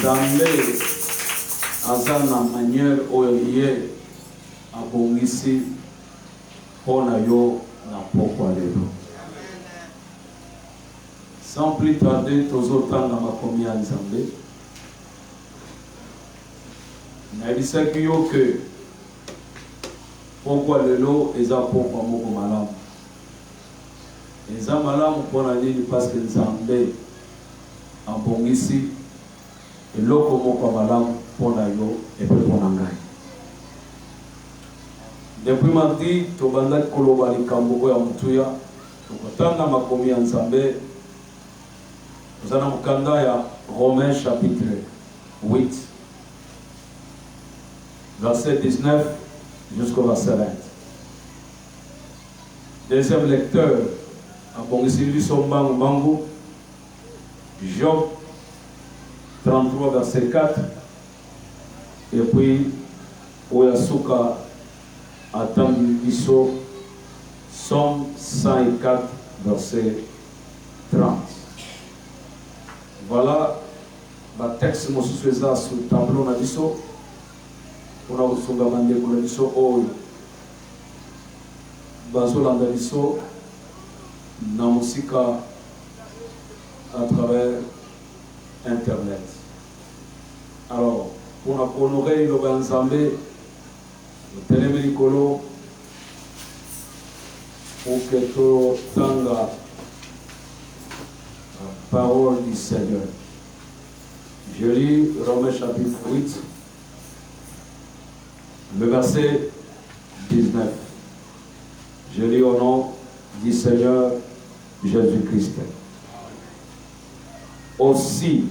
Nzambe aza na manière oyo ye abongisi mpona yo na pokwa lelo. Sans plus tarder, tozotanga makomi ya Nzambe. Nayebisaki yo ke pokwa lelo eza pokwa moko malamu. Eza malamu mpona nini? Parce que Nzambe abongisi eloko moko malamu mpona yo epe mpona ngai. Depuis mardi, tobandaki koloba likambo oyo ya mutuya, tokotanga makomi ya Nzambe. Tozana mukanda ya Romains chapitre 8, verset 19 jusqu'au verset 20. Deuxième lecteur, abongisi biso mbangu mbangu, Job 33 verset 4, et puis Oyasuka atangi biso Somme 104 verset 30. Voilà le texte mosusu eza sur le tableau na biso pona kosunga bandeko na biso oyo bazolanda biso na mosika à travers internet. Alors pour honorer le Nzambe telemi likolo pour que totanga la parole du Seigneur. Je lis Romains chapitre 8, le verset 19. Je lis au nom du Seigneur Jésus-Christ. Aussi,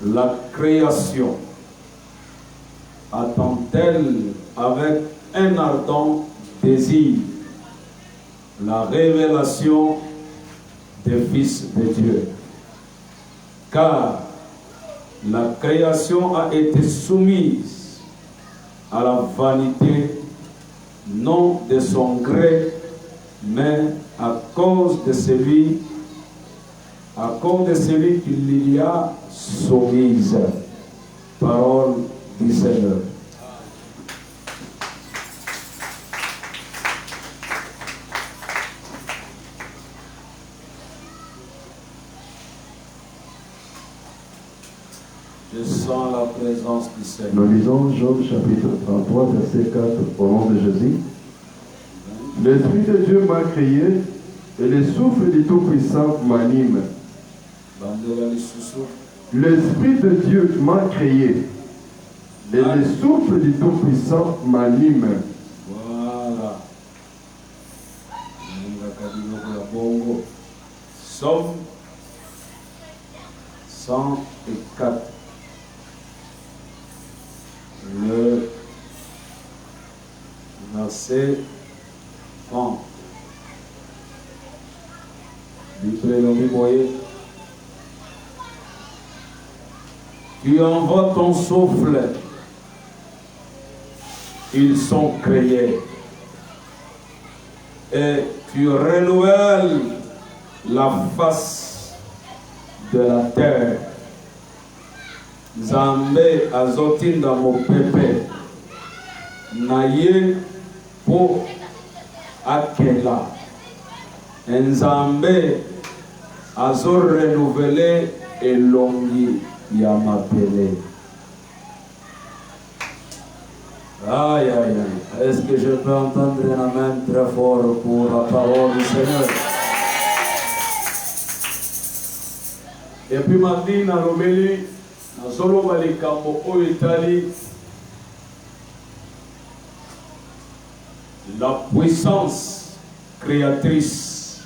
la création attend-elle avec un ardent désir la révélation des fils de Dieu. Car la création a été soumise à la vanité, non de son gré, mais à cause de celui qui l'y a soumise. Parole du Seigneur. Je sens la présence du Seigneur. Nous lisons Job chapitre 33 verset 4 au nom de Jésus. L'Esprit de Dieu m'a créé et le souffle du Tout-Puissant m'anime. L'Esprit de Dieu m'a créé et le souffle du Tout-Puissant m'anime. Voilà. Somme 104. Le verset 30. Tu envoies ton souffle, ils sont créés, et tu renouvelles la face de la terre. Nzambe azotinda mopepe na ye po akela. Nzambe azo renouveler elongi ya mapele. Aïe aïe aïe. Est-ce que je peux entendre un amen très fort pour la parole du Seigneur? Et puis mardi na lobeli na solo balikambo oyo etali la puissance créatrice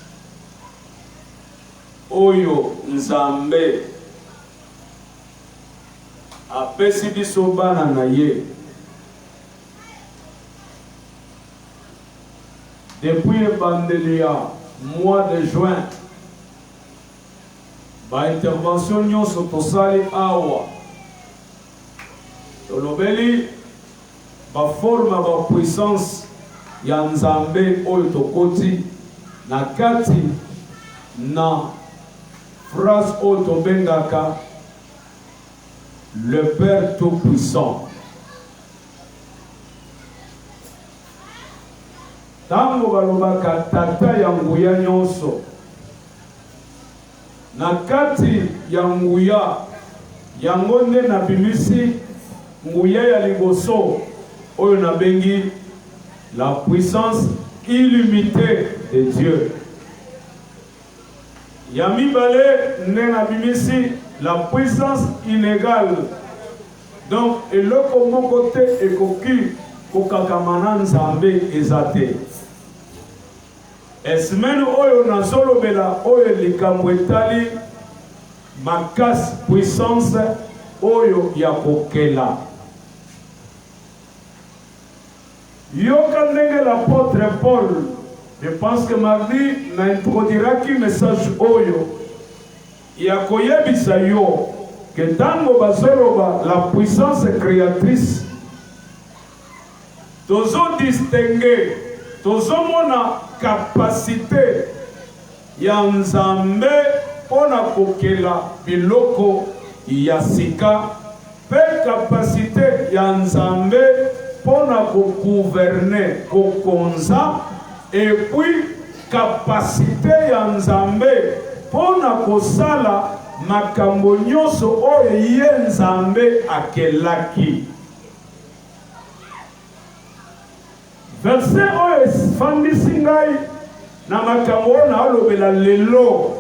oyo Nzambe apesi biso bana na ye depuis ebandeli ya mois de juin. Ba intervention nyonso tosali awa tolobeli ba forma ba puissance ya Nzambe oyo tokoti na kati na phrase oyo tobengaka le Père Tout-Puissant. Tango balobaka tata ya nguya nyonso. Na kati ya nguya yango nde na bimisi nguya ya liboso oyo na bengi la puissance illimitée de Dieu. Ya mibale nde na bimisi la puissance inégale. Donc eloko moko te ekoki kokakamana nzambe ezate. Esmene oyo nazolobela oyo likambo etali makasi puissance oyo ya kokela. Yoka ndenge l'apôtre Paul, je pense que mardi na introduiraki message oyo ya koyebisa yo que tango bazoloba la puissance créatrice tozo distinguer tozomona capacité ya nzambe pona kokela biloko ya sika pe capacité ya nzambe pona kokouverner kokonza et puis capacité ya nzambe pona kosala makambo nyonso oyo ye nzambe akelaki. Verset oyo efandisi ngai na makambo oyo naolobela lelo.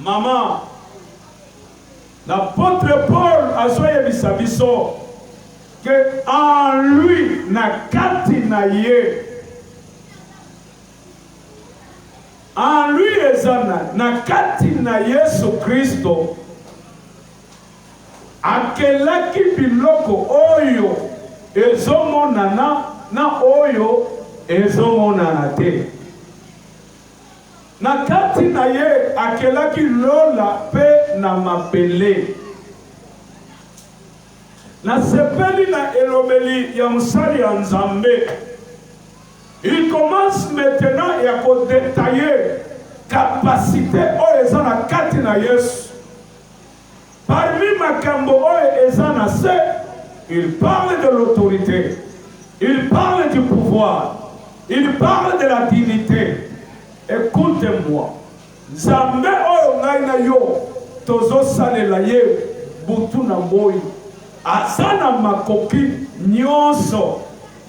Mama, l'apôtre Paul azoyebisa biso que en lui na kati na ye, en lui ezana na kati na Yesu Kristo akelaki biloko oyo ezomonana na oyo ezomonana te. Na kati na ye akelaki lola pe na mabele. Na sepeli na elobeli ya musali ya Nzambe. Il commence maintenant à détailler capacité oyo eza na kati na Yesu. Parmi makambo oyo eza na se, il parle de l'autorité, il parle du pouvoir, il parle de la dignité. Écoutez-moi, Nzambe oyo ngai na yo tozo salela ye butu na moi asana makoki nyonso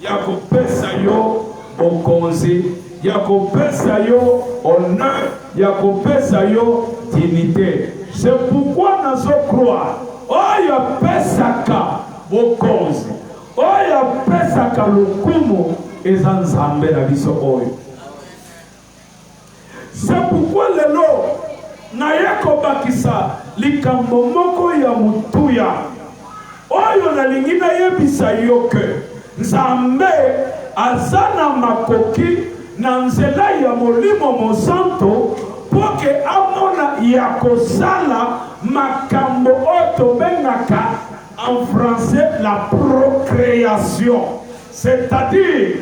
ya kopesa yo okonzi, ya kopesa yo honneur, ya kopesa yo dignité. C'est pourquoi nazo croire oyo pesaka bokonzi oyo pesaka lokumu eza Nzambe na biso oyo. C'est pourquoi lelo naye kobakisa likambo moko ya mutuya oyo nalingi nayebisa yo ke Nzambe azana makoki na nzela ya Molimo Mosantu poke amona ya kosala makambo oyo tobengaka en français la procréation, c'est-à-dire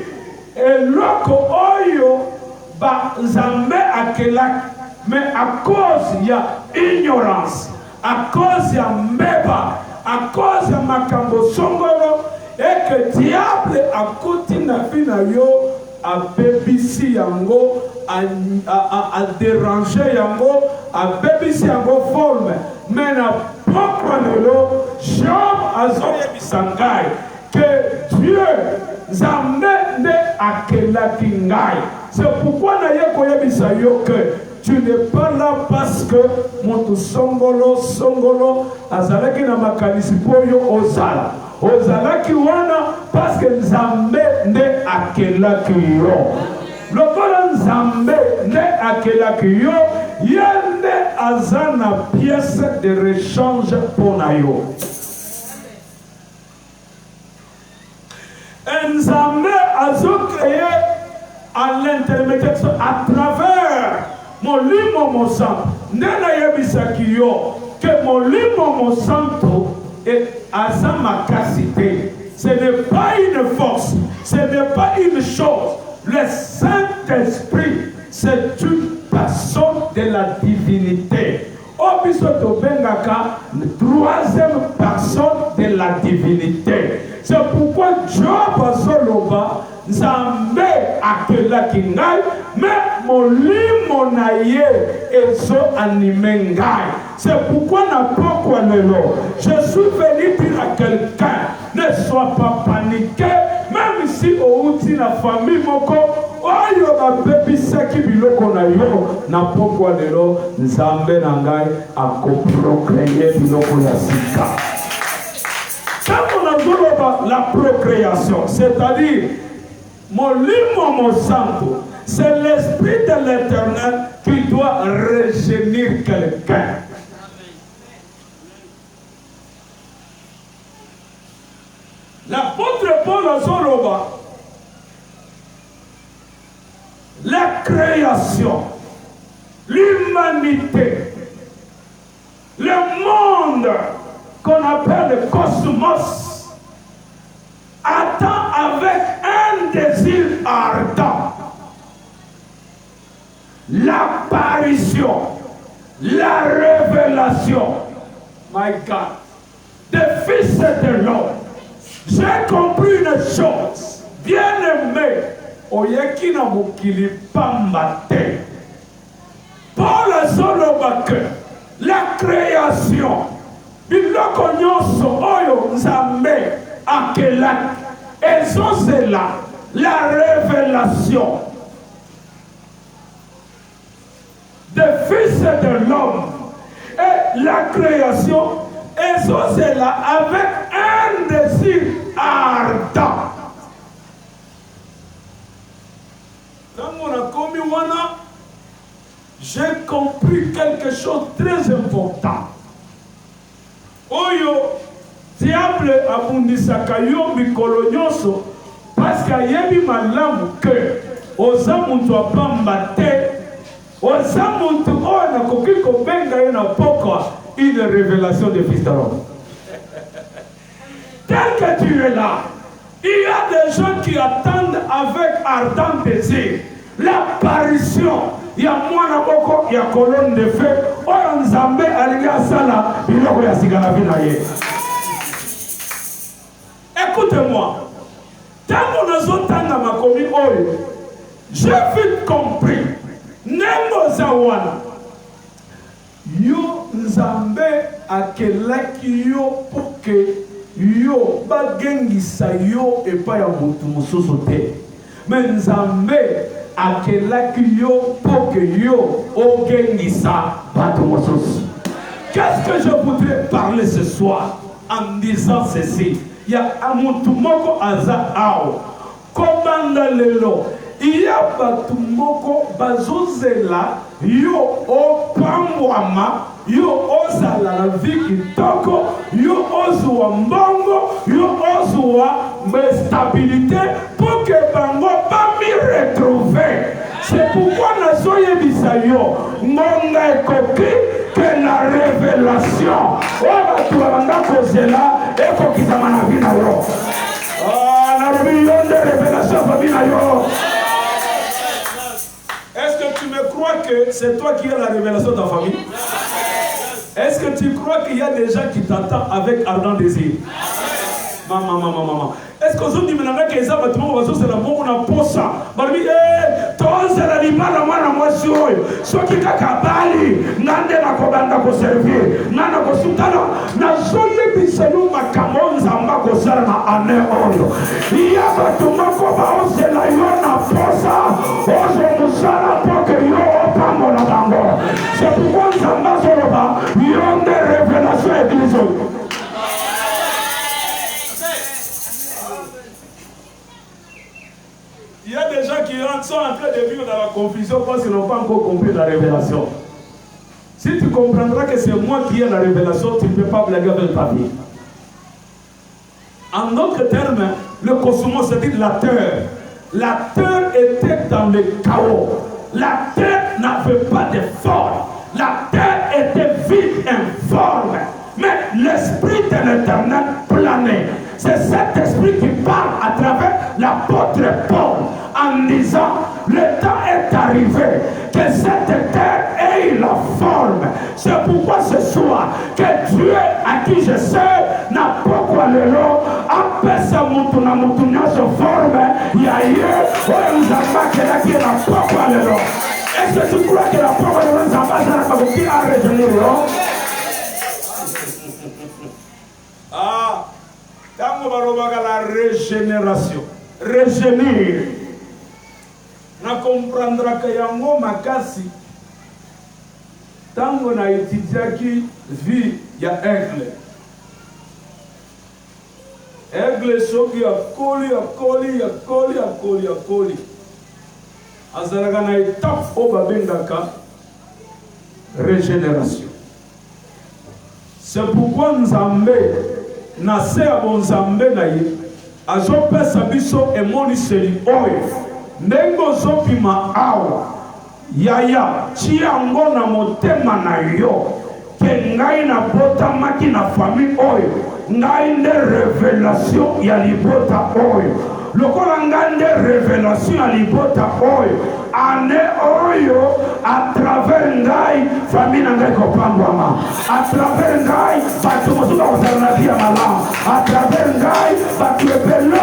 eloko oyo ba Nzambe akelaki, mais à cause ya ignorance, à cause ya mbeba, à cause ya makambo songolo, et que diable akuti na fina yo a bebisi yango, a déranger yango, a bebisi yango forme, mais na propre lelo, Job azoye bisangai, que Dieu Nzambe ne akelaki ngai. C'est pourquoi naye koyebisa yo que tu n'es pas là parce que moto songolo azalaki na makanisi po yo ozala. Ozalaki wana parce que Nzambe nde akelaki yo. Lokola Nzambe nde akelaki yo, ye nde aza na pièce de rechange pona yo. Nzambe azo créé à l'intermédiaire, à travers Molimo Mosantu. Nena yebisaki yo que Molimo Mosantu est à sa makasité. Ce n'est pas une force, ce n'est pas une chose. Le Saint-Esprit, c'est une personne de la divinité. Obiso tobengaka troisième personne de la divinité. C'est pourquoi Job azoloba Nzambe akelaki ngai, mais molimo na ye ezo anime ngai. C'est pourquoi na pokwa lelo, je suis venu dire à quelqu'un, ne sois pas paniqué, même si outi na famille moko, oyo babebisaki biloko na yo, na pokwa lelo, Nzambe na ngai akoprocréer biloko ya sika. Quand on a la procréation, c'est-à-dire mon santo, c'est l'esprit de l'Éternel qui doit rajeunir quelqu'un. L'apôtre Paul Azoloba, la création, l'humanité, le monde qu'on appelle le cosmos, attend avec un désir ardent l'apparition, la révélation, my God, des fils de l'homme. J'ai compris une chose, bien-aimé, oyeki na mokili pamba te. Paul azoloba que la création, biloko nyonso oyo Nzambe akelaki, ezozela la révélation des fils de l'homme et la création ezozela avec un désir ardent. Tango na komi wana, j'ai compris quelque chose de très important. Oyo diable abundisaka yo mikolo nyonso parce qu'ayebi malamu que oza muntu apamba te, oza muntu oyo nakoki kobenga ye na pokwa une révélation de fils de l'homme. Tel que tu es là, il y a des gens qui attendent avec ardent désir l'apparition ya mwana moko ya colonne de feu oyo Nzambe alingi asala biloko ya sika na vie na ye. Écoutez-moi, tant nazotanga makomi oyo, j'ai vite compris nengo za wana yo Nzambe akelaki yo pour que yo bagengisa yo epai ya mutu mosusu te, mais Nzambe akelaki yo pour que yo ogengisa bato mosusu. Qu'est-ce que je voudrais parler ce soir en disant ceci? Il y a mutu moko aza ao komanda lelo, il y a batu moko bazozela yo opambwama, yo ozala la vie kitoko, yo ozwa mbongo, yo ozwa stabilité pour que bango bami retrouver. C'est pourquoi nazoyebisa yo ngonga ekoki que la révélation oyo batu babanda kozela ekokisama na vie na yo. Narobi yo nde révélation babi na yo. Est-ce que tu me crois que c'est toi qui as la révélation de ta famille? Est-ce que tu crois qu'il y a des gens qui t'attendent avec ardent désir? Maman. Est-ce que vous dites maintenant que les abattements sont la bonne na posa? Barbi tous la limana mwana mwasi oyo. Soki kaka bali nande na kobanda ko servir. Nana ko sutana na soye biselu makambo Nzamba ko sala na ane oyo. Iya batuma ko ba osela yo na posa. Ozo musala poke yo opamo na bango. C'est pourquoi Nzamba soloba yo de révélation église. Il y a des gens qui sont en train de vivre dans la confusion parce qu'ils n'ont pas encore compris la révélation. Si tu comprendras que c'est moi qui ai la révélation, tu ne peux pas blaguer avec ta vie. En d'autres termes, le cosmos, c'est-à-dire la terre. La terre était dans le chaos. La terre n'avait pas de forme. La terre était vide, informe. Mais l'esprit de l'Éternel planait. C'est cet esprit qui parle à travers l'apôtre Paul en disant le temps est arrivé que cette terre ait eu la forme. C'est pourquoi ce soir, que Dieu à qui je sers n'a pas quoi le lot, apesa mutu na mutu nyoso forme, ya ye, oye Nzamba qui n'a pas quoi le lot. Est-ce que tu crois que la parole de Nzamba ça n'a pas qui a rejeté Ah, tango balobaka la régénération. Régénérer. Na comprendra que yango makasi. Tango na étudiaki vie ya aigle. Aigle soki ya koli. Azalaka na étape o babengaka régénération. C'est pourquoi Nzambe na se ya bonzambe na ye azopesa biso emoniseli oyo ndenge ozopima awa yaya tia yango na motema na yo ke ngai nabotamaki na famille oyo ngai nde révélation ya libota oyo lokola ngai nde révélation ya libota oyo ane oyo à travers ngai famille na ngai kopambwama à travers ngai bato mosusu bakozala na vie ya malamu à travers ngai bato ebele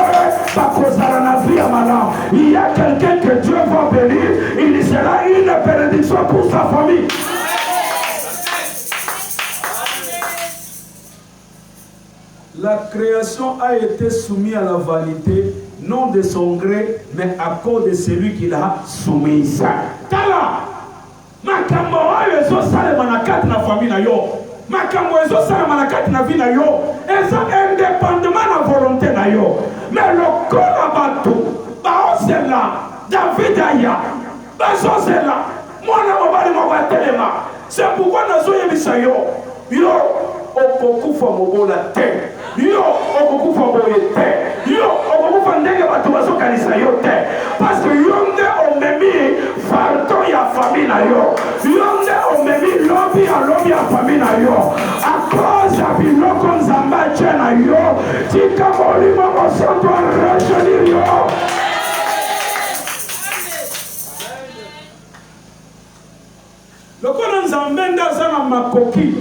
bakozala na vie ya malamu. Il y a quelqu'un que Dieu va bénir, il sera une bénédiction pour sa famille. La création a été soumise à la vanité, non de son gré, mais à cause de celui qui l'a soumise. Tala, makambo oyo ezosala manakati na famille na yo, makambo ezosala manakati na vie na yo, eza indépendamment na volonté na yo. Mais lokola bato baozela David aya bazozela mwana mobali moko atelema. C'est pourquoi nazoyebisa yo yo okokufa mobola te, yo okokufa boye te, yo okokufa ndenge bato bazokanisa yo te, parce que yo nde omemi farton ya famille na yo, yo nde omemi lobi ya famille na yo, à cause ya biloko Nzambe atie na yo, tika molimo mosantu arejenir yo. Lokola Nzambe nde aza na makoki,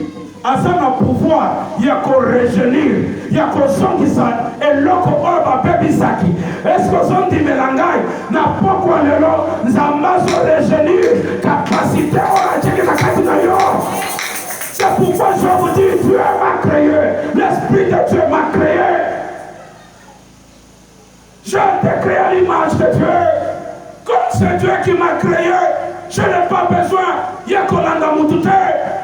aza na pouvoir ya korejenir, ya kozongisa eloko oyo bapebisaki. Eske ozondimela ngai na pokwa lelo Nzambe azorejenir kapasité oyo atiaki na kati na yo. C'est pourquoi je vous dis, Dieu m'a créé, l'Esprit de Dieu m'a créé. Je t'ai créé à l'image de Dieu. Comme c'est Dieu qui m'a créé, je n'ai pas besoin yakolanda mutute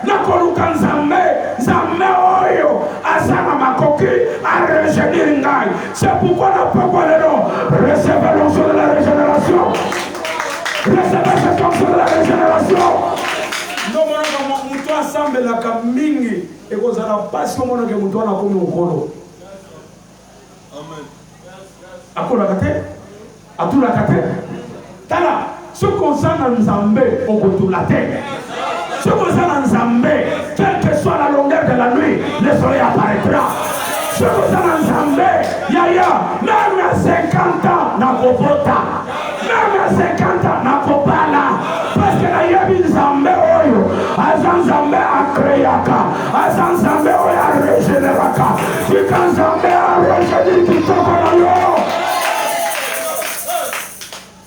nakoluka Nzambe oyo azana makoki a rejeunir ngai. C'est pourquoi na pokwa lelo recevez l'onction de la régénération, recevez cette onction de la régénération. Ndomonaka mutu asambelaka mingi ekozala pasi omonaka mutu wana akomi okolo akolaka te atulaka te. Tala soki oza na Nzambe okotula te, soki oza na Nzambe quelle que soit la longueur de la nuit le soleil apparaîtra. Soki oza na Nzambe yaya même à 50 ans nakobota, même à 50 ans nakobala, parce que nayebi Nzambe oyo aza Nzambe akreaka, aza Nzambe oyo aregeneraka, tika Nzambe aregenir kitoko na yo.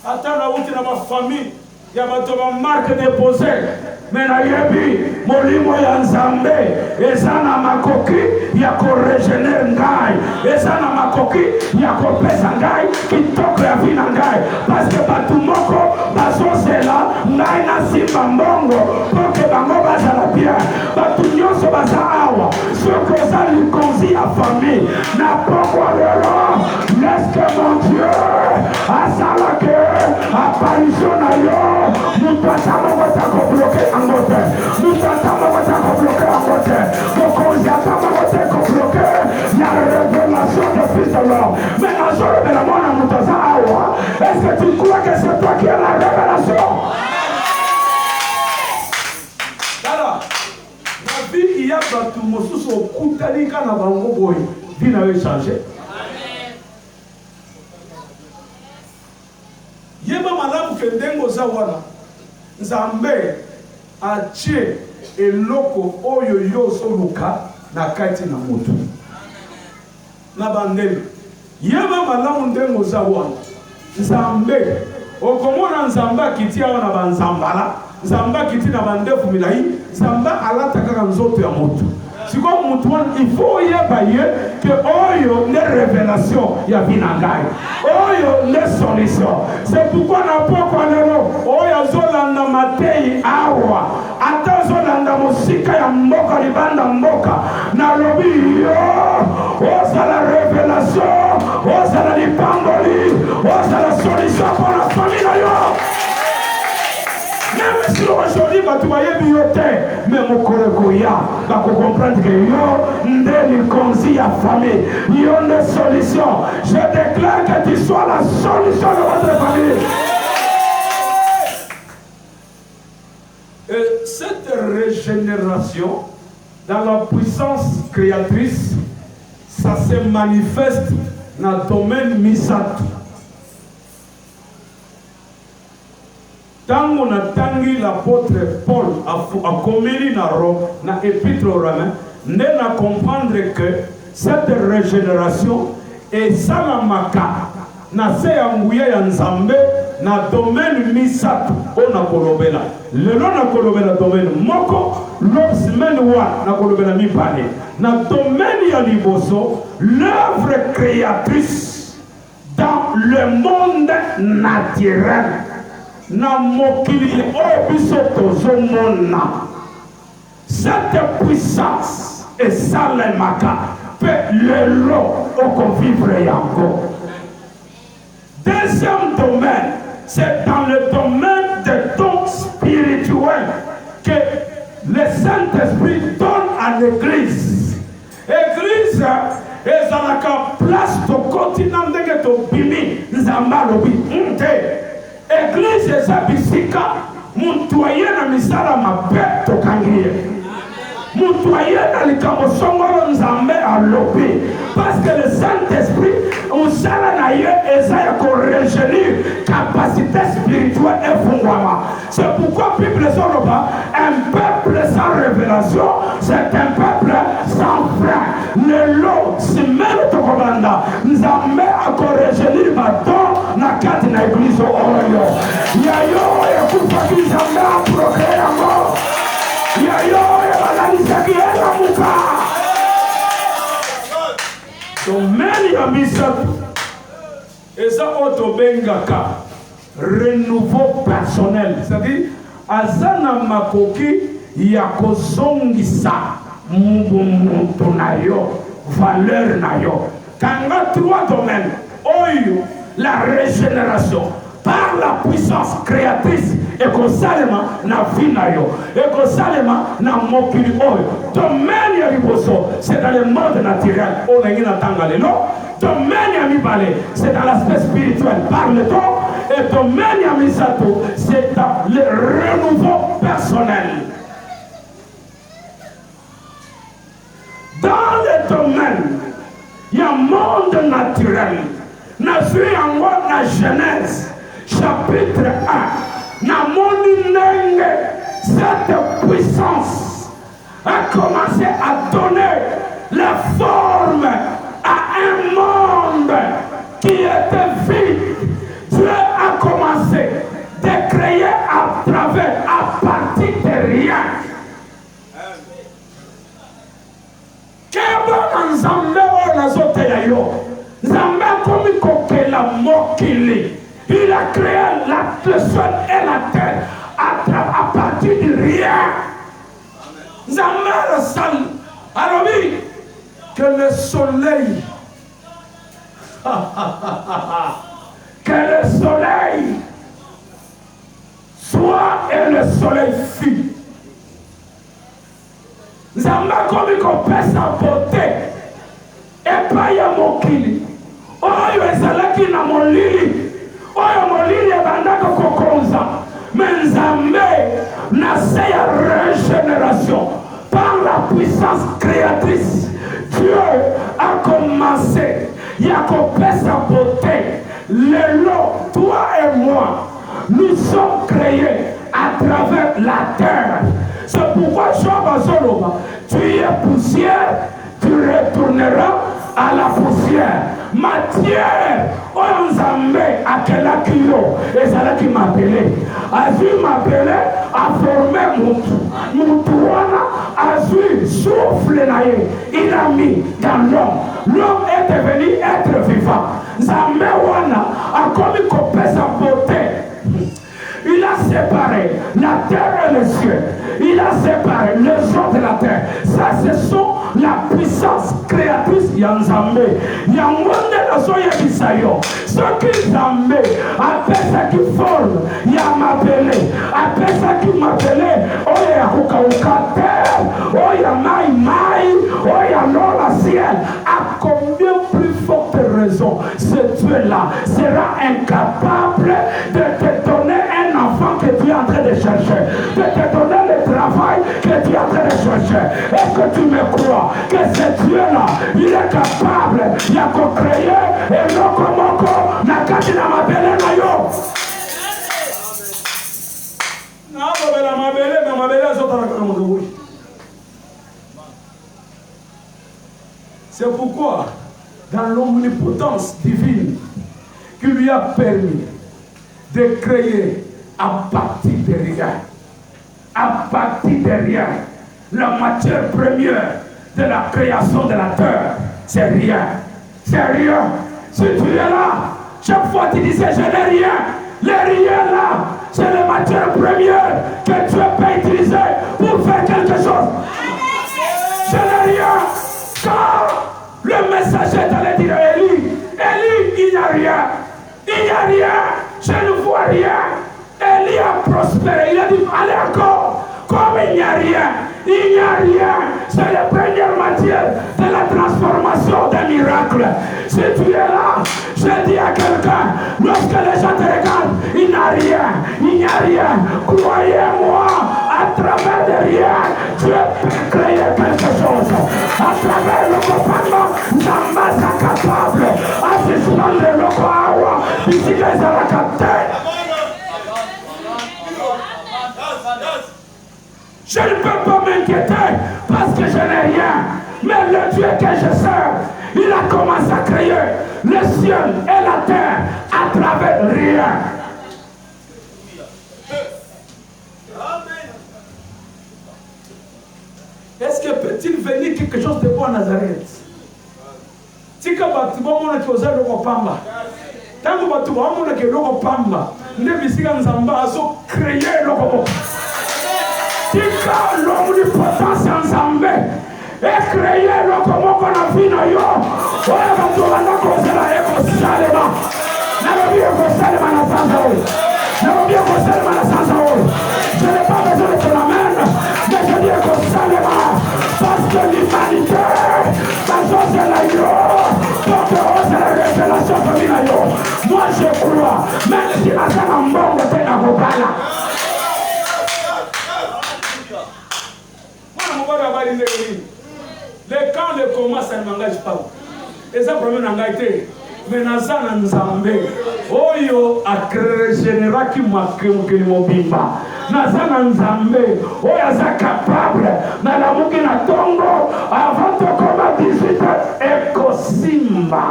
Ata na uti na ma famille ya bato ba marque déposée, mais nayebi molimo ya Nzambe eza na makoki ya koregener ngai, eza na makoki ya kopesa ngai kitoko ya vie na ngai, parce que bato moko bazozela ngai na simba mbongo poke bango bazala bien. Bato nyonso baza awa soki oza likonzi ya famille na pokwa lelo, laisse que mon Dieu asalake apparition na yo. Mutu atamoko takobloke yango te, mutu atamoko takobloke yango te, mokonzi atamoko te kobloke ya révélation de Fils de l'homme. Mais nazolobela mwana mutu aza awa, est-ce que tu crois que c'est toi qui as la révélation? Tala na vie ya bato mosusu okutani ka na bango boye vie na yo changer. Yeba malamu ke ndengo za wana Nzambe atie eloko oyo yo soluka na kati na moto na bandeli yeba malamu ndengo oza wana nzambe okomona nzambe akiti awa na banzambala nzambe akiti na bandefu milai nzambe alata kaka nzoto ya moto siko mutu wana il faut yeba ye ke oyo ne révélation ya vinangai oyo ne solution c'est pourquoi na poko lelo oyo azolanda matei awa ata azolanda mosika ya mboka libanda mboka na lobi yo ozala révélation ozala lipangoli ozala solution pour la famille na yo. Même si aujourd'hui tu vas y mais mon collègue va comprendre que yo n'est conzi à famille, yo une solution. Je déclare que tu sois la solution de votre famille. Et cette régénération dans la puissance créatrice, ça se manifeste dans le domaine misatu. Tant qu'on a tangi l'apôtre Paul a commis na Rome, na épître aux Romains, nous allons comprendre que cette régénération est salamaka, na se yanguye ya nzambe, na domaine misatu, on a kolobela. Le long na kolobela domaine moko, l'autre semaine wa na kolobela mi pale. Na domaine ya liboso, l'œuvre créatrice dans le monde naturel. Na mokili obiso tozomona cette puissance et salemaka peut le lot au vivre yango. Deuxième domaine, c'est dans le domaine des dons spirituels que le Saint-Esprit donne à l'église. Église est dans la place du continent de Tobimi, Nzambalobi, Église eza bisika muntu ayena misala mabe tokangiye muntu ayena likambo songolo nzambe alobi parce que le Saint-Esprit musala na ye eza ya korejeunir capacité spirituelle efungwama. C'est pourquoi Bible soloba un peuple sans révélation c'est un peuple sans frein. Le lot simelo tokobanda nzambe akorejeunir baton na kati na église oyo yayo ekufaki nzambe aprocré yango yayo ebalanisaki eza muka domaine ya misatu eza oyo tobengaka renouveau personnel, c'est-à-dire aza na makoki ya kozongisa mutu na yo valeur na yo. Kanga trois domaines oyo la régénération par la puissance créatrice et kosalema na vie na yo et kosalema na mokili oyo domaine ya liboso c'est dans le monde naturel on est na tanga lelo domaine ya mibale c'est dans l'aspect spirituel par le temps et domaine ya misato c'est dans le renouveau personnel. Dans le domaine il y a un monde naturel. Na vu yango na Genèse chapitre 1 na moni ndenge cette puissance a commencé à donner la forme à un monde qui était vide. Dieu a commencé de créer à travers, à partir de rien. Keba nzambe o nazote ya yo nzambe komi kokela mokili. Il a créé le sol et la terre à partir de rien. Nzambe sal alors que le soleil que le soleil soit et le soleil fut. Nzambe komi kopesa beauté et pas ya mokili oyo ezalaki na molili oyo molili ebandaka kokonza mais Nzambe na se ya régénération par la puissance créatrice. Dieu a commencé ya kopesa beauté lelo toi et moi nous sommes créés à travers la terre. C'est pourquoi Job Azoloba, tu es poussière, tu retourneras à la poussière. Matière, on Nzambe akelaki yo, et c'est là qui m'appelait. Azui m'appelait à former Moutouana, Azui souffle naïe, il a mis dans l'homme. L'homme est devenu être vivant. Nzambe wana a commis qu'on peut s'apporter. Il a séparé la terre et les cieux. Il a séparé les gens de la terre. Ça, ce sont la puissance créatrice Yanzambe. Yangonde na soye bisayo. Ce qui Zambé, après ça qui forme, Yamabele. Après ça qui m'appelait, Oya Hukaukater, Oya Mai, Oya Lola Ciel. À combien plus forte raison ce Dieu-là sera incapable de te donner un enfant que tu es en train de chercher, de te donner le travail que tu es en train de chercher. Est-ce que tu me crois que ce Dieu-là, il est capable, il a co-créé et lokomoko nakati na mabele na yo. Na mabele azotala kana mokabuli. C'est pourquoi, dans l'omnipotence divine qui lui a permis de créer à partir de rien, à partir de rien, la matière première de la création de la terre, c'est rien. C'est rien. Si tu es là, chaque fois tu disais je n'ai rien, les rien là, c'est la matière première que tu peux utiliser pour faire quelque chose. Je n'ai rien. Car le messager t'allait dire à Élie, il n'y a rien. Il n'y a rien. Je ne vois rien. Élie a prospéré. Il a dit, allez encore. Comme il n'y a rien. Il n'y a rien. C'est la première matière de la transformation d'un miracle. Si tu es là, je dis à quelqu'un, lorsque les gens te regardent, il n'y a rien. Il n'y a rien. Croyez-moi, à travers de rien, Dieu peut créer quelque chose. À travers le commandement, Nzambe est capable. Assistant de l'Okoawa, ici les Arakatè. Je ne peux pas m'inquiéter parce que je n'ai rien. Mais le Dieu que je sers, il a commencé à créer le ciel et la terre à travers rien. Est-ce que peut-il venir quelque chose de bon à Nazareth? Si quand tu vas mon chose le copamba, tant que tu vas mon que le copamba, ne visiga Nzamba aso créer le copamba. Si quand l'omnipotence Nzambe est créé le copamba qu'on a vu na yo, on va tout la cause la éco-salema. N'a bien éco-salema na sansaou. N'a bien éco-salema na sansaou. Je n'ai pas besoin de ton amène, mais je dis éco-salema. Parce que l'humanité, parce que c'est la yo, parce que c'est la révélation de la yo. Moi je crois, même si la salle en bon côté n'a pas là. Les camps, les combats, ça ne m'engage pas. Et ça, le problème n'a été. Mais Naza Nzambe, Oyo a régénéré qui m'a créé mon bimba. Naza Nzambe, Oyo est capable. Dans la Moukina Tongo, avant de combattre 18 Ekosimba.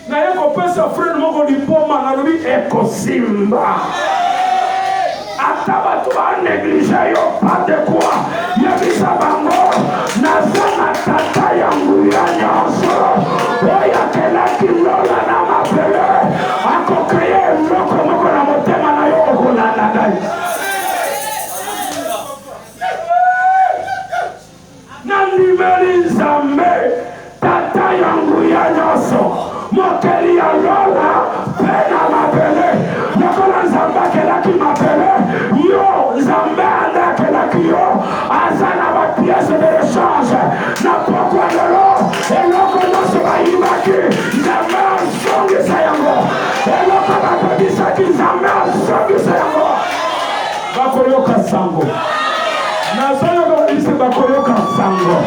Naye ko pesa frère moko lipoma na lobi Ekosimba. Ataba tu vas négliger yo pas de quoi. Yebisa bango. Naza na tata yangu ya nyonso. Oya kela kilola na mapele. Ako kreye moko moko na motema na yo okolanda ngai. Nandimeli Nzambe tata yangu ya nyonso. Mokeli ya lola pena mapele. Nakola Nzambe kela ki mapele. Yo Nzambe anda kela ki yo. Azana ba pièce de rechange. Na pokwa lolo. Eloko noso ba imaki. Nzambe songi sayango. Eloko ba kodisaki Nzambe songi sayango. Bakoyoka sango. Nazoyo kodisi bakoyoka sango.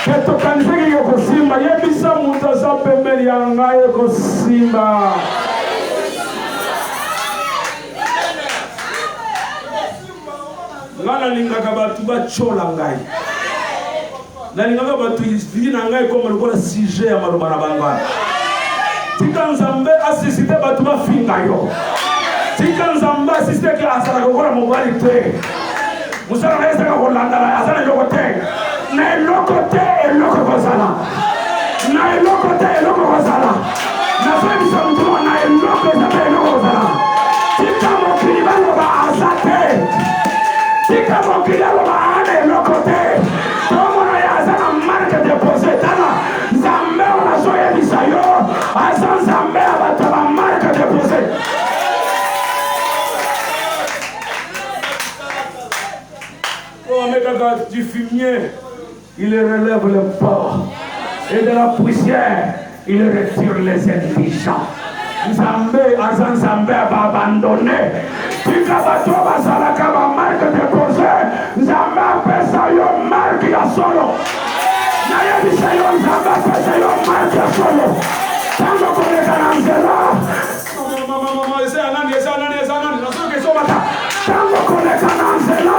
Keto kanzeki yoko simba. Yebisa mutaza pembeli ya ngai yoko simba. Ngana lingaka batu bachola ngai. Na lingaka batu vina ngai comme le sujet ya maloba na bangwana. Tika Nzambe asisite batu bafinga yo. Tika Nzambe asisite ki asala kokola mobali te. Musala reza ka kolanda asala loko te. Na loko te eloko kozala. Na loko te eloko kozala. Na femi sa mtumo na eloko zabe eloko kozala. Tika mokili baloba azate. Tika mokili baloba ane eloko te. Tomo na yazana marque déposé tana. Nzambe ona soye bisayo. Asa Nzambe abataba marque déposé. Du fumier, il relève le porc, et de la poussière, il retire les indigents. Nzambe, Azan Nzambe va abandonner. Pikabato Basalaka va marque déposée. Nzambe appelle ça yon marque ya solo. Nayebi sa yon Nzambe appelle ça yon marque ya solo. Tango koleka na nzela. Tango koleka na nzela.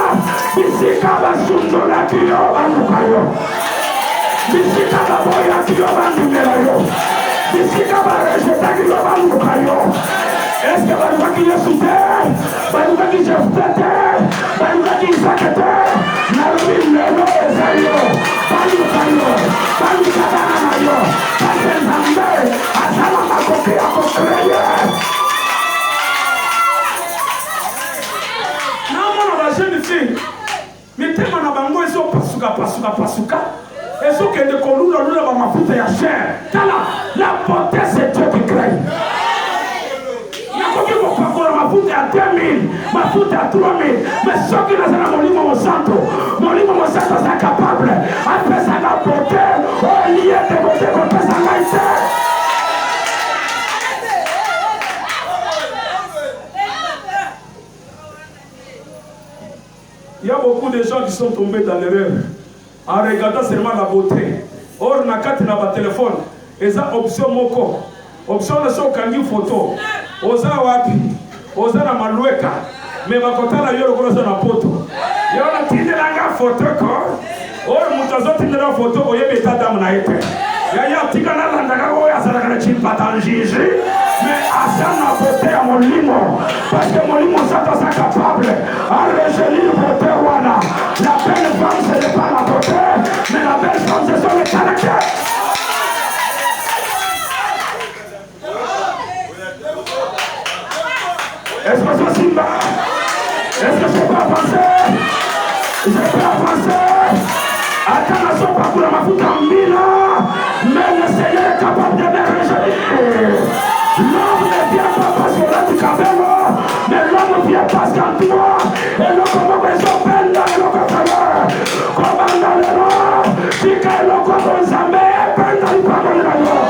Bisika basundola kiyo banukayo. Bisika baboya kiyo banumelayo. Bisika barejeta kiyo banukayo. Est-ce que banuka ki Yesu te? Banuka ki Jefte te? Banuka ki Isake te? Nalubi lelo ezayo. Banukayo. Banuka bananayo. Pase Nzambe. Azala makoki ya kokreye. Namona ba jeune fille. Mitema na bango ezo pasuka. Ezo kende kolula lula ba mafuta ya chair. Tala, la beauté c'est Dieu qui crée. Nakoki kopakola mafuta ya 2000, mafuta ya 3000. Mais soki nazala molimo mosanto aza capable. Apesa la beauté, au lieu de beauté kopesa ngai te. Il y a beaucoup de gens qui sont tombés dans l'erreur en regardant seulement la beauté. Or, na kati na ba téléphone, eza option moko. Option na so kangi photo. Oza wapi? Oza na malueka. Me bakotala yo lokolo na poto. Yo na tindela nga photo ko. Or mutazo tindela photo oyebe tadamu na ete. Ya tika na landa ka oya sala kana chimpata njiji. Mais asana beauté ya molimo. Parce que molimo sato sa capable. Arrejeli beauté wana. La belle femme ce n'est pas la beauté, mais la belle femme ce sont les caractères. Est-ce que c'est Simba? Est-ce que je peux avancer? Je peux avancer. Attends la sopa pour la mafuta mbila. Mais le Seigneur est capable de me rejeter. L'homme ne vient pas parce qu'on a du cabello, mais l'homme vient parce qu'en toi, et l'homme comme les open dans le coffre. Comment dans le nom, si qu'elle a comme Nzambe, peine dans le parole de l'eau.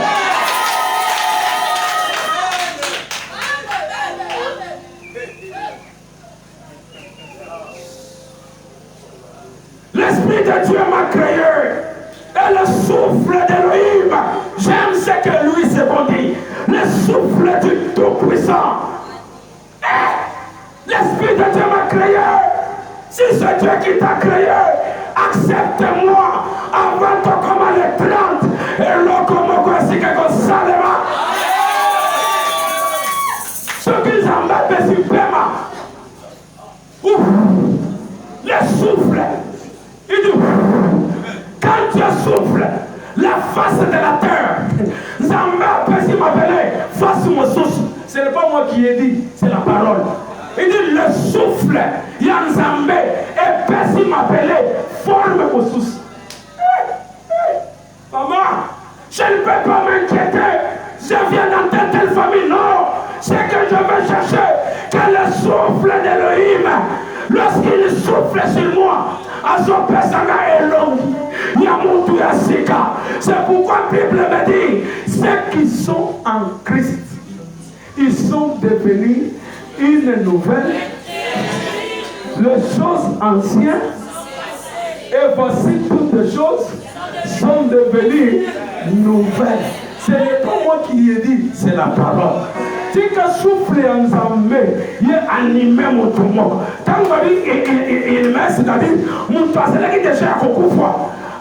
L'Esprit de Dieu m'a créé. Et le souffle d'Élohim, j'aime ce que lui s'est bon dit. Le souffle du Tout-Puissant. L'Esprit de Dieu m'a créé. Si c'est Dieu qui t'a créé, accepte-moi avant de commander les 30. Et l'okomoko si que salema. Ce qu'ils en mettent sur Pema. Le souffle. Il dit. Quand Dieu souffle, la face de la terre, Nzambe appelle m'appeler face mon souffle. Ce n'est pas moi qui ai dit, c'est la parole. Il dit le souffle, Nzambe, et personne m'appeler forme mon souffle. Maman, je ne peux pas m'inquiéter. Je viens dans telle famille. Non, c'est que je veux chercher que le souffle d'Élohim, lorsqu'il souffle sur moi, c'est pourquoi la Bible me dit, ceux qui sont en Christ, ils sont devenus une nouvelle, les choses anciennes, et voici toutes les choses sont devenues nouvelles. Ce n'est pas moi qui ai dit, c'est la parole. tika souffle ya Nzambe ye anime moto moko tango il met c'est-à-dire moto azelaki déjà ya kokufa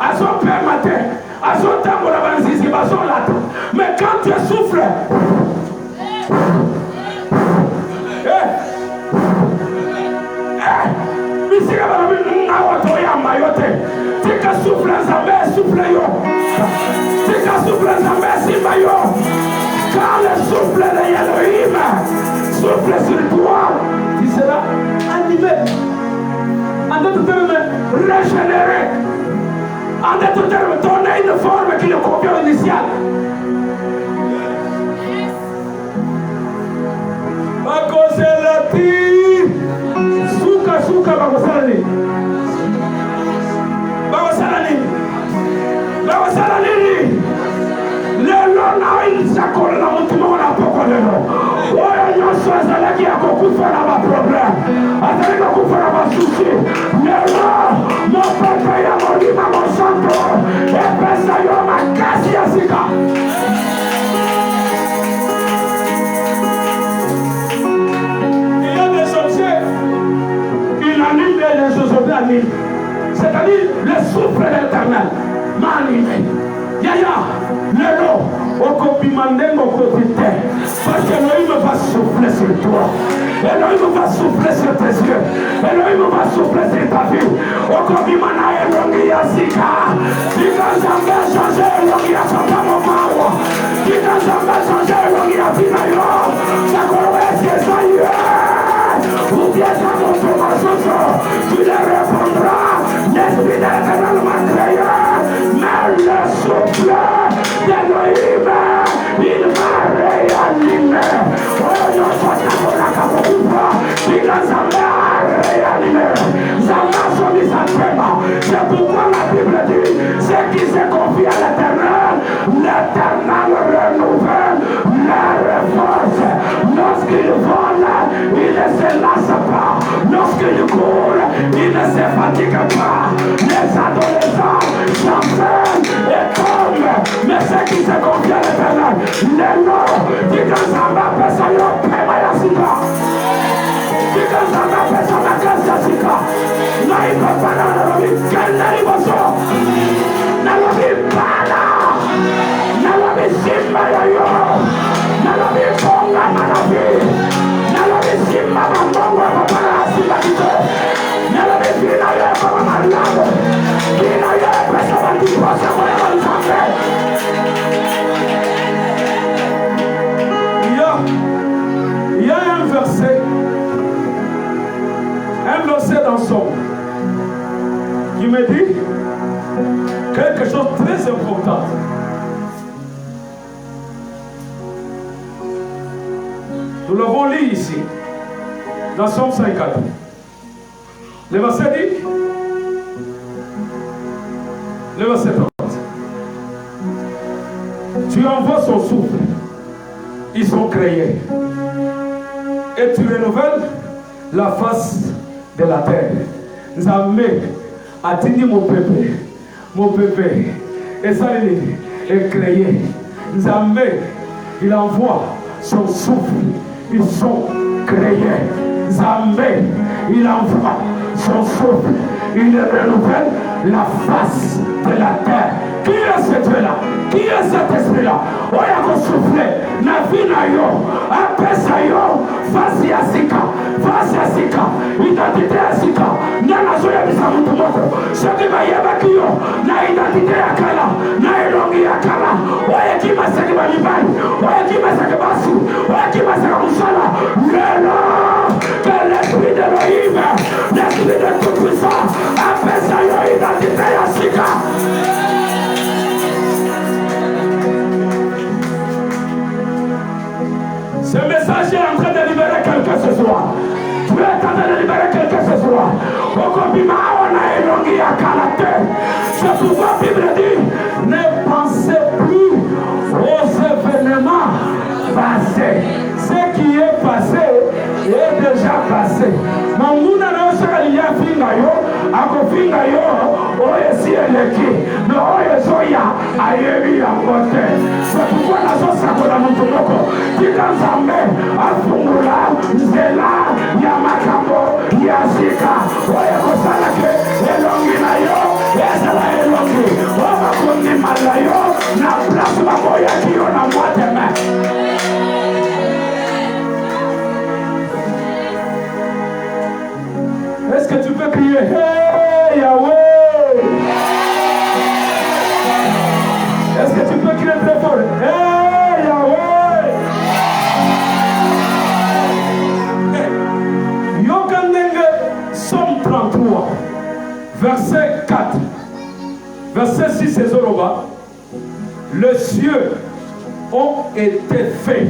azopema te azotambola banzizi bazolata mais quand tu souffles bisika balobi awa toyamba yo te tika souffle Nzambe souffle yo tika souffle Nzambe simba yo quand le souffle de Elohim souffle sur toi tu seras animé en d'autres termes régénéré en d'autres termes donner une forme qui le convient initial. Bakoselati suka bakosalani lelo na isakola na mutu moko na poko lelo oyo nyonso azalaki ya kokufa na baproblème azalaki kokufa na basusi lelo mopepe ya molima mosanto epesa yo makasi ya sika. Il y a des objets inanimes et des objets animés, c'est-à-dire le souffle de l'Éternel m'a animé. Yaya, lelo, okopimandengo kopite, parce que Elohim va souffler sur toi. Elohim va souffler sur tes yeux. Elohim va souffler sur ta vie. Okopimana elongi ya sika. Tika Nzambe changer elongi ya papa mamawa. Tika Nzambe changer elongi ya tina yo. Nakolo eske sa ye. Ou bien ça mon tomasoso. Tu le répondras. L'esprit de l'Éternel m'a créé. Mais le souffle d'Elohim, il m'a réanimé. Oh, non, soit ta bonne capoura. Il a réanimé. C'est pourquoi la Bible dit, ceux qui se confient à l'Éternel renouvelle leur force. Lorsqu'ils volent, ils ne se lassent pas. Lorsqu'ils courent, ils ne se fatiguent pas. Les adolescents s'enferment et tombent. Mais ceux qui se confient à l'Éternel, les noms, dit que ça va passer au paiement à Sika. Dit que ça va passer à la classe à Sika. Naïba Bala, Nalobi, Kanari Boso, Nalobi Bala, Nalobi Simba Yayo, Nalobi Bonga Manabi, Nalobi Simba Bonga Babala Simba Kito, Nalobi Pina Yo Baba Malabo, Pina Yo Pesa Bandi Bosa Moya Nzambe. Il y a un verset dans son qui me dit quelque chose de très important. Nous l'avons lu ici, dans Somme 54. Le verset dit, le verset 30. Tu envoies son souffle, ils sont créés, et tu renouvelles la face de la terre. Nzambe a dit mon peuple, et ça est créé. Nzambe, il envoie son souffle, ils sont créés. Nzambe, il envoie son souffle, il renouvelle la face de la terre. Qui est ce Dieu-là? Qui est cet esprit-là? Oya ko souffler na vie na yo, apesa yo, face ya sika, identité ya sika. Nana zoya bisa mutu moko. Soki ba yeba kiyo na identité ya kala, na elongi ya kala. Oya ki masaki ba libani, oya ki masaki basu, oya ki masaki musala. Lelo, que l'esprit d'Elohim, l'esprit de tout-puissant, apesa yo identité ya sika. Ce message est en train de libérer quelqu'un ce soir. Tu es en train de libérer quelqu'un ce soir. C'est pourquoi la Bible dit, ne pensez plus aux événements passés. Ce qui est passé est déjà passé. Manguna na osaka liya finga yo, ako finga yo, oye si eleki, mais oye soya ayebi ya kote. C'est pourquoi la sosa kola mutu moko, tika Nzambe, verset 4. Verset 6 et Zoroba. Les cieux ont été faits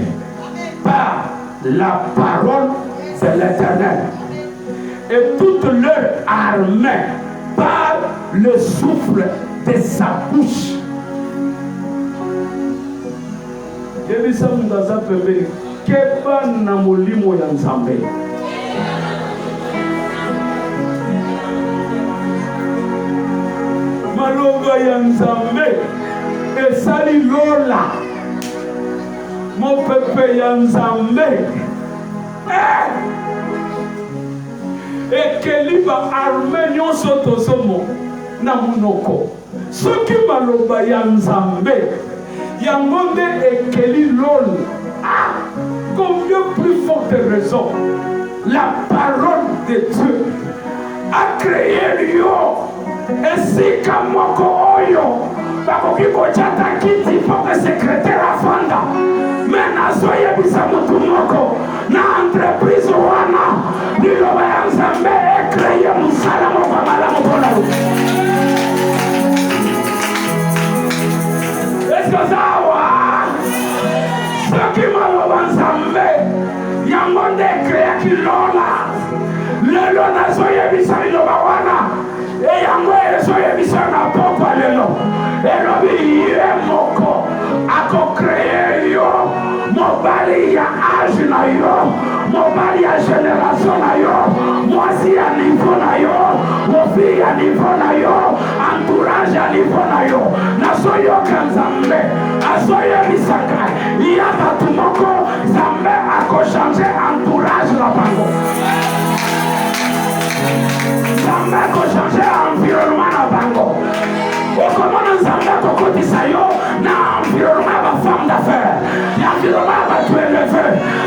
par la parole de l'Éternel. Et toute leur armée par le souffle de sa bouche. Yebisa mundaza pembeni keba na molimo ya Nzambe. Maloba ya Nzambe esali lola. Mopepe ya Nzambe ekeliba arme nyonso tozomo na munoko. Soki maloba ya Nzambe yango nde ekeli lol. Combien plus forte raison la parole de Dieu a créé yo esika moko oyo bakoki kochata kiti poke secrétaire afanda mena zoyebisa mutu moko na entreprise wana liloba ya Nzambe ekreye musala moko malamu mpona yo. Eske zawa soki maloba Nzambe yango nde ekreyaki lola lelo nazoyebisa liloba wana eyango ezoyebisa na pokwa lelo elobi ye moko akokreye yo mobali ya age na yo mobali ya génération na yo mwasi ya niveau na yo mofi ya niveau na yo entourage ya niveau na yo nazoyoka Nzambe azoyebisaka ya batu moko Nzambe akochange entourage na bango. Nzambe akochange environnement na bango. Okomona Nzambe akokotisa yo na environnement ya bafemme d'affaires, environnement ya batu élevé.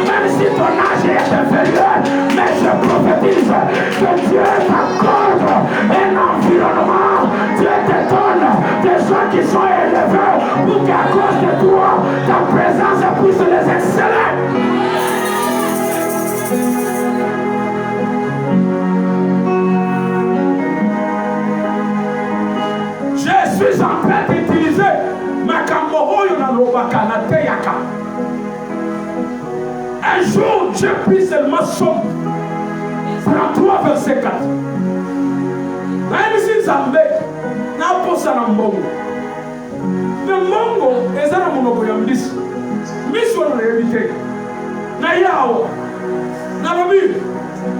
Même si ton âge est inférieur, mais je prophétise que Dieu t'accorde un environnement. Dieu te donne des gens qui sont élevés pour qu'à cause de toi, ta présence puisse les exceller. Je suis en train d'utiliser makambo oyo na lobaka na teyaka. Un jour, j'ai pris seulement Somme 33 verset 4. Naebisi Nzambe na posa na mbongo. Mais mbongo eza na monoko ya mbisi. Mbisi wana nayebi te. Na yao nalobi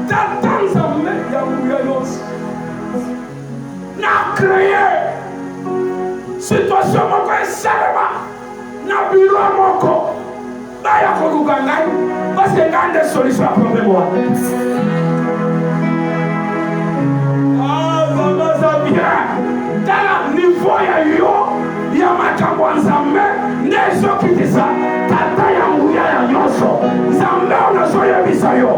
tata Nzambe ya nguya yonsi na créé situation moko esalema na biro moko baya koluka ngai parce que ngai nde solution ya problème wana. Bamaza bien tala niveau ya yo ya makambo ya Nzambe nde ezokitisa tata ya nguya ya nyonso. Nzambe onazoyebisa yo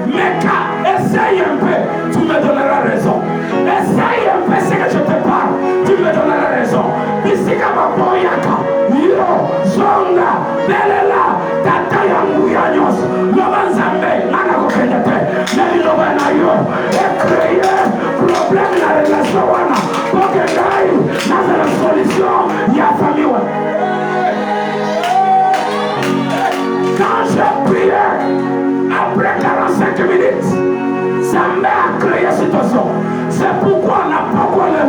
meka essaye un peu, tu me donneras raison. Essaye un peu ce que je te parle, tu me donneras raison. Bisika baboyaka yo zonga belela tata yangu ya nyonso loba Nzambe nana kokende te mais loba na yo ecreye problème na relation wana poke ngai nazala solution ya famille wana. Quand je priais après 45 minutes Nzambe a créé situation. C'est pourquoi on n'a pas connu.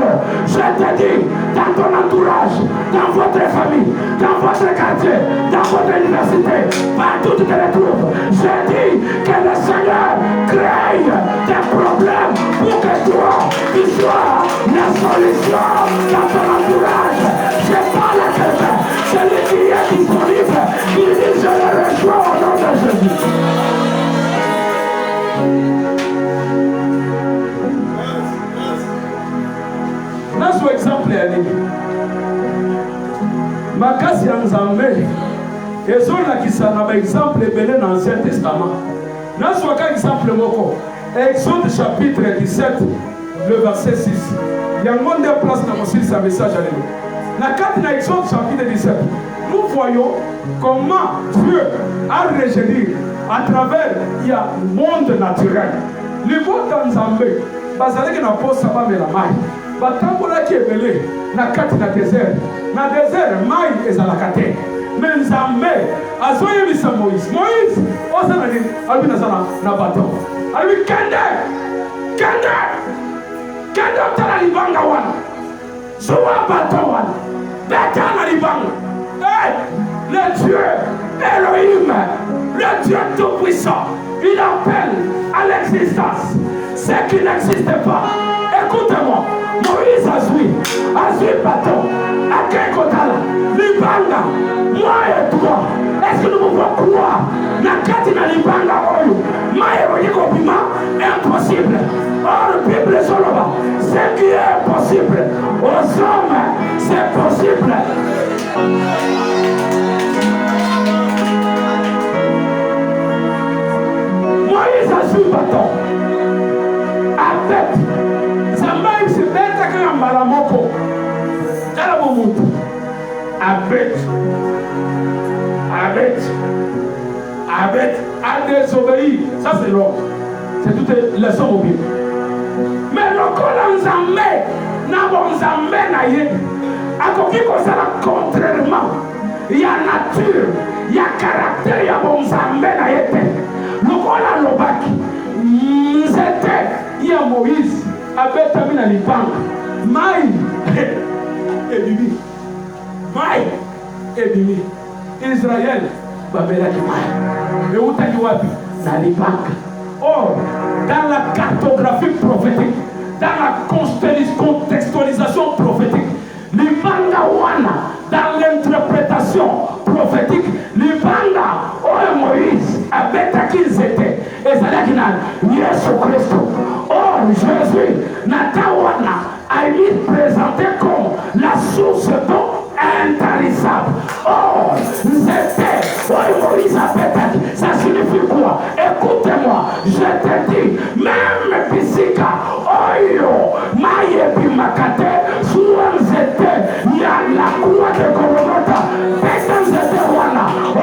Je te dis, dans ton entourage, dans votre famille, dans votre quartier, dans votre université, partout tu te retrouves. Je dis que le Seigneur crée des problèmes pour que toi, tu sois la solution dans ton entourage. Je parle à quelqu'un, celui qui est disponible, qui dit je le reçois au nom de Jésus. Nazo exemple ya nini? Makasi ya Nzambe ezolakisa na ba exemple ebele na Ancien Testament. Nazo ka exemple moko. Exode chapitre 17, le verset 6. Yango nde place na mosilisa message à l'élo. Na kati na Exode chapitre 17, nous voyons comment Dieu a régéné à travers le monde naturel. Le monde Nzambe bazalaki na posa bamela mai batambolaki ebele na kati na désert mai ezalaka te me nzambe azoyebisa moïse oza na nini alobi naza na bato alobi kende otala libanga wana zuwa bato wana beta na libanga le Dieu Elohim, le Dieu tout-puissant, il appelle à l'existence ce qui n'existe pas. Écoutez-moi, Moïse a suivi bateau, à Kekotala, Libanga, moi et toi. Est-ce que nous pouvons croire na katina Libanga Oyo, impossible. Or, la Bible Soloba, ce qui est possible aux hommes, c'est possible. Moïse a su bateau avec Zambaï se bête avec un malamoko. Elle a mon mouton. Avec à désobéir. Ça c'est l'homme. C'est toutes les leçons au Bible. Mais le colon Zambé n'a pas Zambé naïe. À côté de ça, contrairement, il y a nature, il y a caractère, il y a bon Zambé naïe. Le colon Lobaki, c'était, il y a Moïse, avec Tamina Libang, Maï et Bibi. Maï et Bibi. Israël, Babela qui Maï. Mais où t'as dit wapi? Dans les banques. Or, dans la cartographie prophétique, dans la contextualisation prophétique, Libanga Wana, dans l'interprétation prophétique, Libanga, oh Moïse, avec qui ils étaient, et ça dit qu'il Yesu Christ. Or, Jésus, Natawana, a été présenté comme la source d'eau intarissable. Or, c'était, oh Moïse, ça signifie quoi? Écoutez-moi, je te dis, même Pisika, Oyo, Mayebi Makate, Souanzete, Yana Kouwa de Golgotha, Pétanzete Wana, au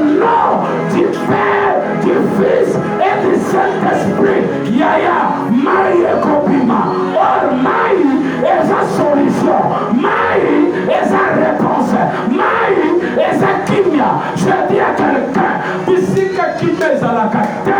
nom du Père, du Fils et du Saint-Esprit, Yaya, Maye Kopima, or Maï est sa solution, Maï est sa réponse, Maï est sa kimia. Je dis à quelqu'un, Pisika Kimia Zalakate,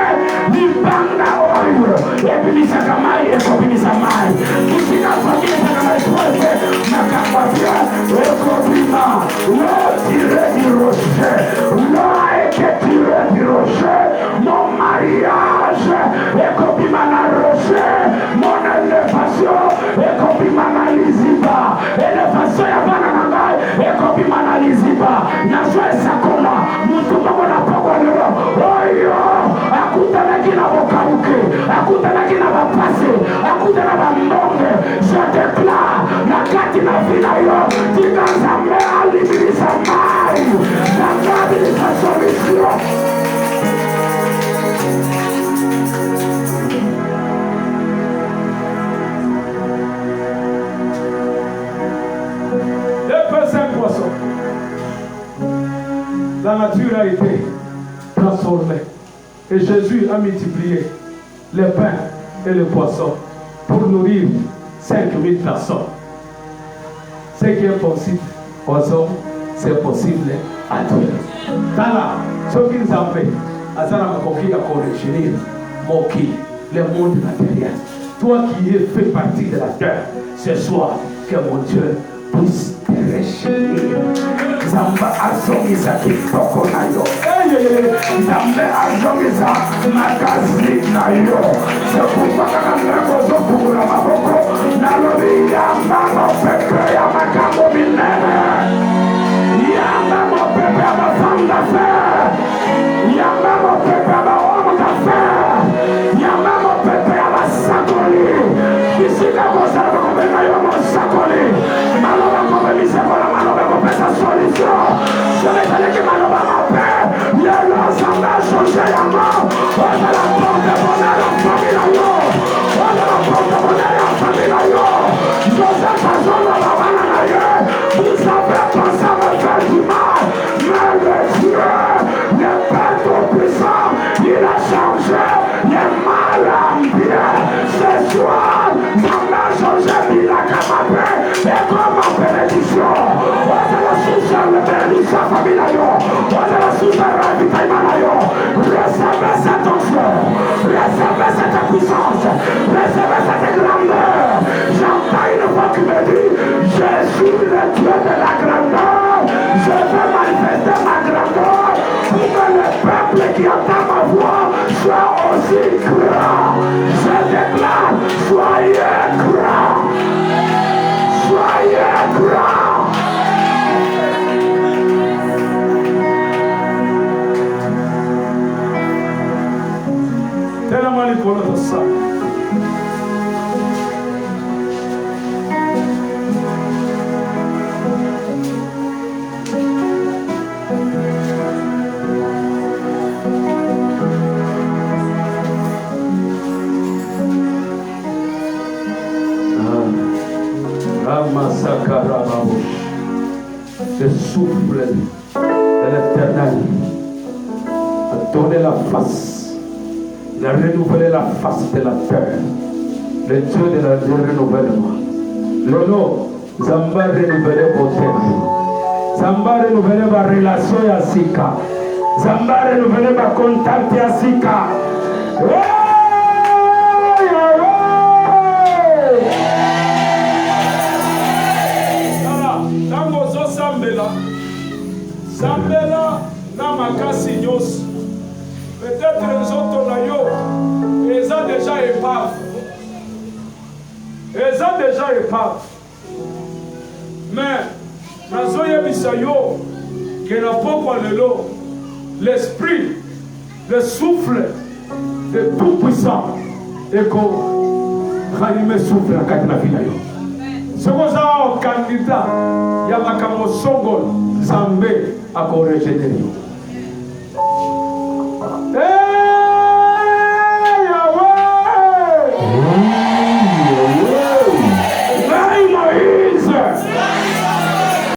Libanga Oyo, et Bilisaka Maï et Kopimisa Maï, Pisika Famille Zalakate, Makapavia, et Kopima, l'eau tirée du rocher, l'eau a été tirée du rocher, mon mariage, et Kopima na rocher, mon élévation, et Kopima na liziba, élévation ya bana nangai, et Kopima na liziba, Nazwa Sakoma, Mutumako na Pogolero, Oyo, Akutanaki na Bokabuke, Akutanaki na Bapase, Akutana Bambonge, je déclare, la Katina Finayo, Tikanzame Alibirisa Mai, Zakabilisa Solution. La nature a été transformée et Jésus a multiplié les pains et les poissons pour nourrir 5000 personnes. Ce qui est possible aux hommes, c'est possible à Dieu. Tala, ce qui nous a fait, Azara Makoki a corrigé Moki, le monde matériel. Toi qui fais partie de la terre, ce soir, que mon Dieu puisse te réchauffer. Zamba azongisa kitoko na yo. Zambe azongisa magazi na yo. Sekupaka na mrego zokugula maboko. Nalobi yamba pepe ya makambo minene. Yamba pepe ya mafanga fe. Yamba pepe ya maomu kafe. Yamba pepe ya masakoli. Kisika kosa kumena yo masakoli. Maloba kome misekola maloba kome sa solution. Je vais te dire que maloba ma paix. Le l'ensemble a changé la mort. On a la porte de bonheur en famille. On a la porte de bonheur en famille. Joseph a Le souffle de l'Éternel a donné la face, il a renouvelé la face de la terre. Le Dieu du renouvellement. Le nom, Zamba renouvelé vos terres. Zamba renouvelé ma relation à Sika. Zamba renouvelé ma contact à Sika. Zambela na makasi nyos. Peut-être les autres na yo, ils ont déjà épave. Ils ont déjà épave. Mais nazoye bisayo que na poko lelo l'esprit, le souffle de tout puissant et qu'on ranime souffle à quatre la vie na yo. C'est comme ça au candidat, il y a ma camo songol, Zambé, à corriger.